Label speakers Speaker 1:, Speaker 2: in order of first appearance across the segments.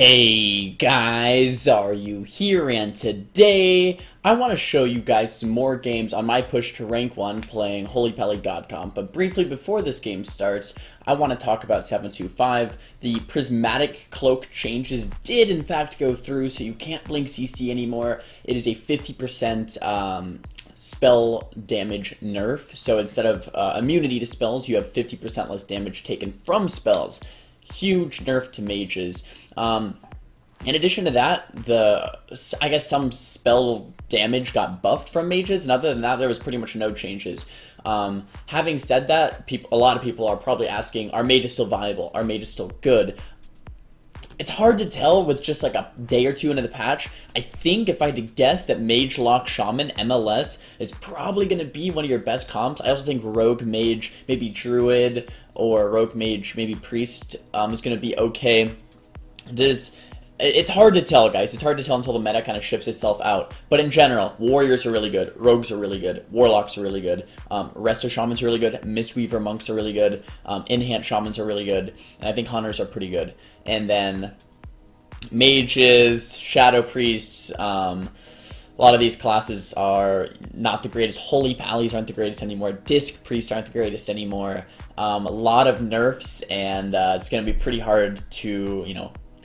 Speaker 1: Hey guys, Xaryu here, and today I want to show you guys some more games on my push to rank 1 playing Holy Pally God Comp. But briefly before this game starts, I want to talk about 725. The prismatic cloak changes did in fact go through, so you can't blink CC anymore. It is a 50% spell damage nerf, so instead of immunity to spells, you have 50% less damage taken from spells. Huge nerf to mages. In addition to that, I guess some spell damage got buffed from mages, and other than that, there was pretty much no changes. Having said that, a lot of people are probably asking, are mages still viable? Are mages still good? It's hard to tell with just like a day or two into the patch. I think if I had to guess that Mage Lock Shaman MLS is probably going to be one of your best comps. I also think Rogue Mage, maybe Druid, or Rogue Mage, maybe Priest is going to be okay. It's hard to tell, guys. It's hard to tell until the meta kind of shifts itself out. But in general, Warriors are really good. Rogues are really good. Warlocks are really good. Resto Shamans are really good. Mistweaver Monks are really good. Enhance Shamans are really good. And I think Hunters are pretty good. And then Mages, Shadow Priests, a lot of these classes are not the greatest. Holy Pallies aren't the greatest anymore. Disc Priests aren't the greatest anymore. A lot of nerfs, and it's going to be pretty hard to,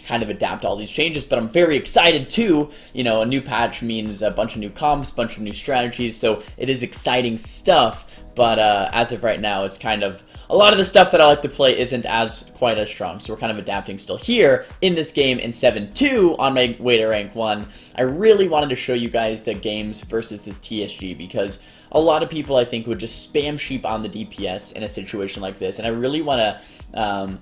Speaker 1: kind of adapt to all these changes, but I'm very excited too. A new patch means a bunch of new comps, bunch of new strategies, so it is exciting stuff, but as of right now, it's kind of, a lot of the stuff that I like to play isn't quite as strong, so we're kind of adapting still. Here, in this game, in 7-2, on my way to rank 1, I really wanted to show you guys the games versus this TSG, because a lot of people, I think, would just spam sheep on the DPS in a situation like this, and I really want to,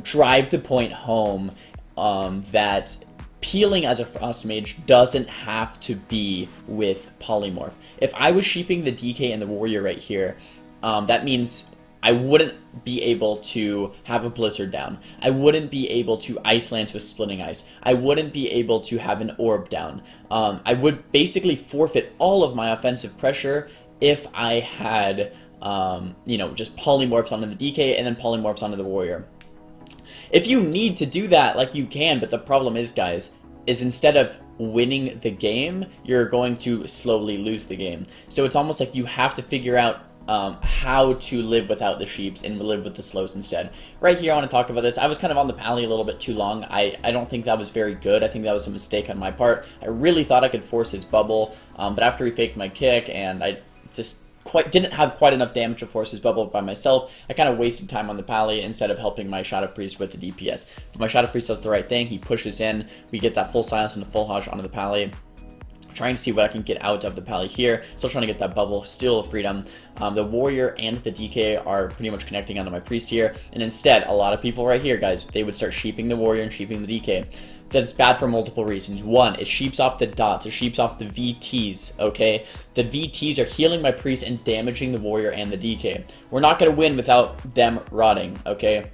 Speaker 1: drive the point home that peeling as a Frost Mage doesn't have to be with Polymorph. If I was sheeping the DK and the Warrior right here, that means I wouldn't be able to have a Blizzard down. I wouldn't be able to Ice Lance with Splitting Ice. I wouldn't be able to have an Orb down. I would basically forfeit all of my offensive pressure if I had, just Polymorphs onto the DK and then Polymorphs onto the Warrior. If you need to do that, like, you can, but the problem is, guys, is instead of winning the game, you're going to slowly lose the game. So it's almost like you have to figure out how to live without the sheeps and live with the slows instead. Right here, I want to talk about this. I was kind of on the Pally a little bit too long. I don't think that was very good. I think that was a mistake on my part. I really thought I could force his bubble, but after he faked my kick and I just didn't have quite enough damage to force his bubble by myself, I kind of wasted time on the Pally instead of helping my Shadow Priest with the DPS. But my Shadow Priest does the right thing. He pushes in. We get that full silence and the full hush onto the Pally. Trying to see what I can get out of the Pally here. Still trying to get that bubble. Still freedom. The Warrior and the DK are pretty much connecting onto my Priest here. And instead, a lot of people right here, guys, they would start sheeping the Warrior and sheeping the DK. That's bad for multiple reasons. One, it sheeps off the dots, it sheeps off the VTs, okay? The VTs are healing my Priest and damaging the Warrior and the DK. We're not going to win without them rotting, okay?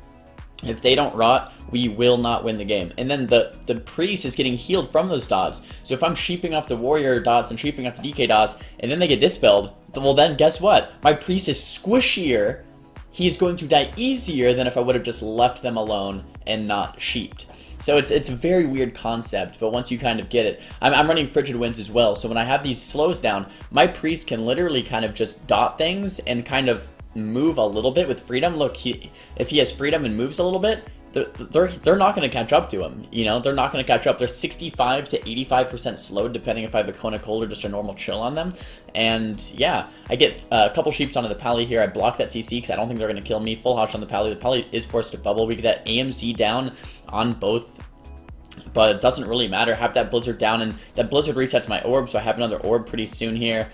Speaker 1: If they don't rot, we will not win the game. And then the Priest is getting healed from those dots. So if I'm sheeping off the Warrior dots and sheeping off the DK dots, and then they get dispelled, well then guess what? My Priest is squishier. He's going to die easier than if I would have just left them alone and not sheeped. So it's a very weird concept, but once you kind of get it, I'm running Frigid Winds as well, so when I have these slows down, my Priest can literally kind of just dot things and kind of move a little bit with freedom. Look, if he has freedom and moves a little bit, they're not going to catch up to him, they're not going to catch up. They're 65 to 85% slowed, depending if I have a Kona Cold or just a normal chill on them. And yeah, I get a couple sheeps onto the Pally here. I block that CC because I don't think they're going to kill me. Full hush on the Pally. The Pally is forced to bubble. We get that AMC down on both, but it doesn't really matter. Have that Blizzard down, and that Blizzard resets my orb, so I have another orb pretty soon here.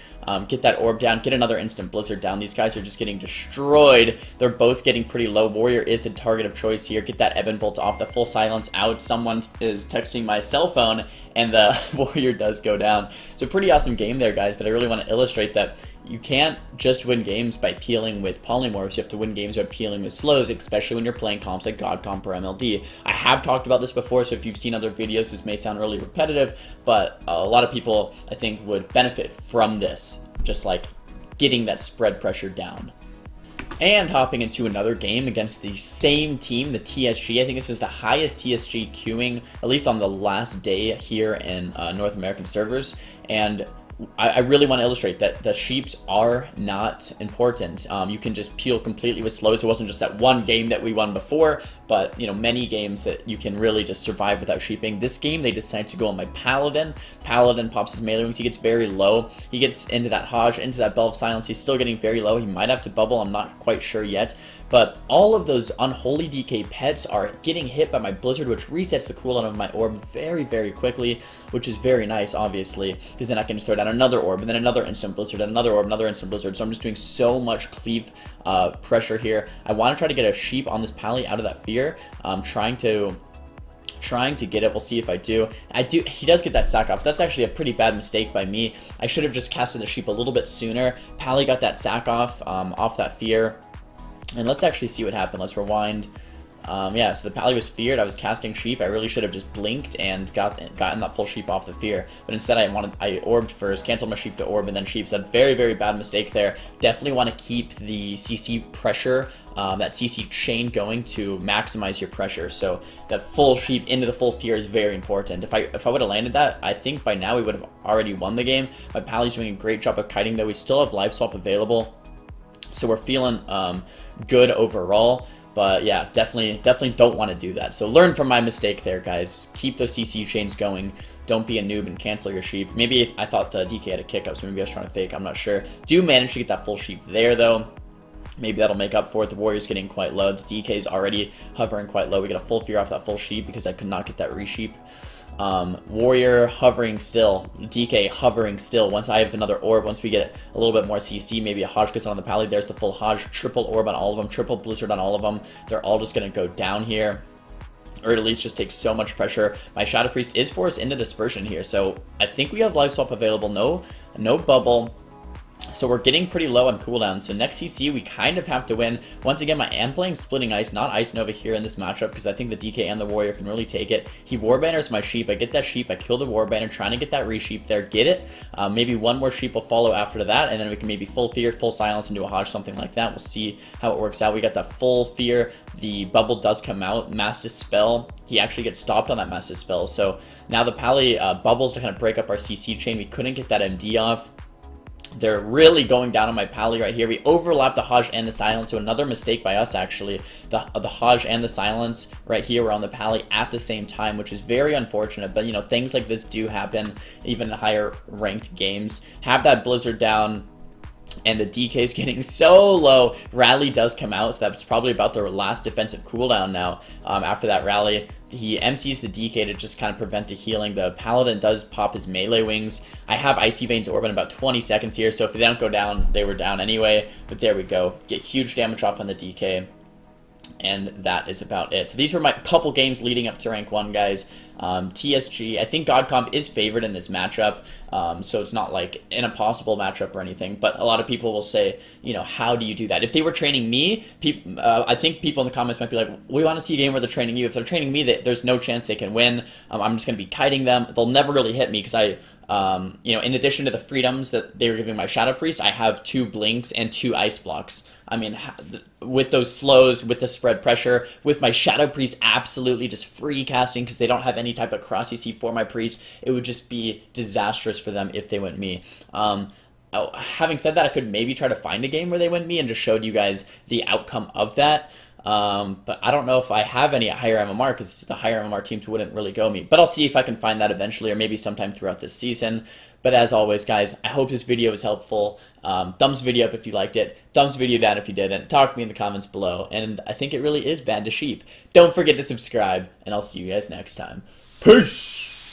Speaker 1: Get that orb down, get another instant Blizzard down. These guys are just getting destroyed. They're both getting pretty low. Warrior is the target of choice here. Get that Ebon Bolt off, the full silence out. Someone is texting my cell phone, and the Warrior does go down. So pretty awesome game there, guys, but I really want to illustrate that you can't just win games by peeling with polymorphs. You have to win games by peeling with slows, especially when you're playing comps like God Comp or MLD. I have talked about this before, so if you've seen other videos, this may sound really repetitive, but a lot of people, I think, would benefit from this, just like getting that spread pressure down. And hopping into another game against the same team, the TSG. I think this is the highest TSG queuing, at least on the last day here in North American servers. And I really want to illustrate that the sheeps are not important. You can just peel completely with slows. It wasn't just that one game that we won before, but you know, many games that you can really just survive without sheeping. This game they decided to go on my Paladin. Paladin pops his melee wings. He gets very low. He gets into that Hajj, into that Bell of Silence. He's still getting very low. He might have to bubble. I'm not quite sure yet. But all of those unholy DK pets are getting hit by my Blizzard, which resets the cooldown of my orb very, very quickly, which is very nice, obviously, because then I can just throw down another orb, and then another instant Blizzard, another orb, another instant Blizzard. So I'm just doing so much cleave pressure here. I want to try to get a sheep on this pally out of that fear. Trying to get it. We'll see if I do. He does get that sack off, so that's actually a pretty bad mistake by me. I should have just casted the sheep a little bit sooner. Pally got that sack off that fear. And let's actually see what happened. Let's rewind. Yeah, so the pally was feared. I was casting sheep. I really should have just blinked and gotten that full sheep off the fear. But instead, I orbed first, canceled my sheep to orb, and then sheep. So very, very bad mistake there. Definitely want to keep the CC pressure, that CC chain going to maximize your pressure. So that full sheep into the full fear is very important. If I would have landed that, I think by now we would have already won the game. My pally's doing a great job of kiting, though. We still have life swap available. So we're feeling good overall, but yeah, definitely don't want to do that. So learn from my mistake there, guys. Keep those CC chains going. Don't be a noob and cancel your sheep. Maybe I thought the DK had a kick up, so maybe I was trying to fake. I'm not sure. Do manage to get that full sheep there, though. Maybe that'll make up for it. The warrior's getting quite low. The DK's already hovering quite low. We get a full fear off that full sheep because I could not get that resheep. Warrior hovering still, DK hovering still. Once I have another orb, once we get a little bit more CC, maybe a Hajj gets on the pally. There's the full Hajj, triple orb on all of them, triple Blizzard on all of them. They're all just going to go down here, or at least just take so much pressure. My Shadow Priest is forced into dispersion here, so I think we have life swap available. No bubble. So we're getting pretty low on cooldown. So next CC, we kind of have to win. Once again, I am playing Splitting Ice, not Ice Nova here in this matchup, because I think the DK and the Warrior can really take it. He Warbanners my sheep. I get that sheep. I kill the Warbanner, trying to get that resheep there. Get it. Maybe one more sheep will follow after that, and then we can maybe full fear, full silence into a Hajj, something like that. We'll see how it works out. We got that full fear. The bubble does come out. Mass Dispel. He actually gets stopped on that Mass Dispel. So now the pally bubbles to kind of break up our CC chain. We couldn't get that MD off. They're really going down on my pally right here. We overlap the Hajj and the silence, so another mistake by us, actually. The Hajj and the silence right here were on the pally at the same time, which is very unfortunate. But, you know, things like this do happen, even in higher ranked games. Have that Blizzard down, and the DK is getting so low. Rally does come out, so that's probably about the last defensive cooldown now. After that rally, he MCs the DK to just kind of prevent the healing. The Paladin does pop his melee wings. I have Icy Veins Orb in about 20 seconds here, so if they don't go down, they were down anyway. But there we go. Get huge damage off on the DK. And that is about it. So these were my couple games leading up to rank 1, guys. TSG, I think God Comp is favored in this matchup, so it's not like an impossible matchup or anything, but a lot of people will say, you know, how do you do that? If they were training me, I think people in the comments might be like, we want to see a game where they're training you. If they're training me, there's no chance they can win. I'm just going to be kiting them. They'll never really hit me because you know, in addition to the freedoms that they were giving my Shadow Priest, I have 2 blinks and 2 ice blocks. I mean, with those slows, with the spread pressure, with my Shadow Priest absolutely just free casting because they don't have any type of cross CC for my Priest, it would just be disastrous for them if they went me. Having said that, I could maybe try to find a game where they went me and just showed you guys the outcome of that. But I don't know if I have any at higher MMR because the higher MMR teams wouldn't really go me. But I'll see if I can find that eventually, or maybe sometime throughout this season. But as always, guys, I hope this video was helpful. Thumbs video up if you liked it. Thumbs video down if you didn't. Talk to me in the comments below. And I think it really is bad to sheep. Don't forget to subscribe, and I'll see you guys next time. Peace!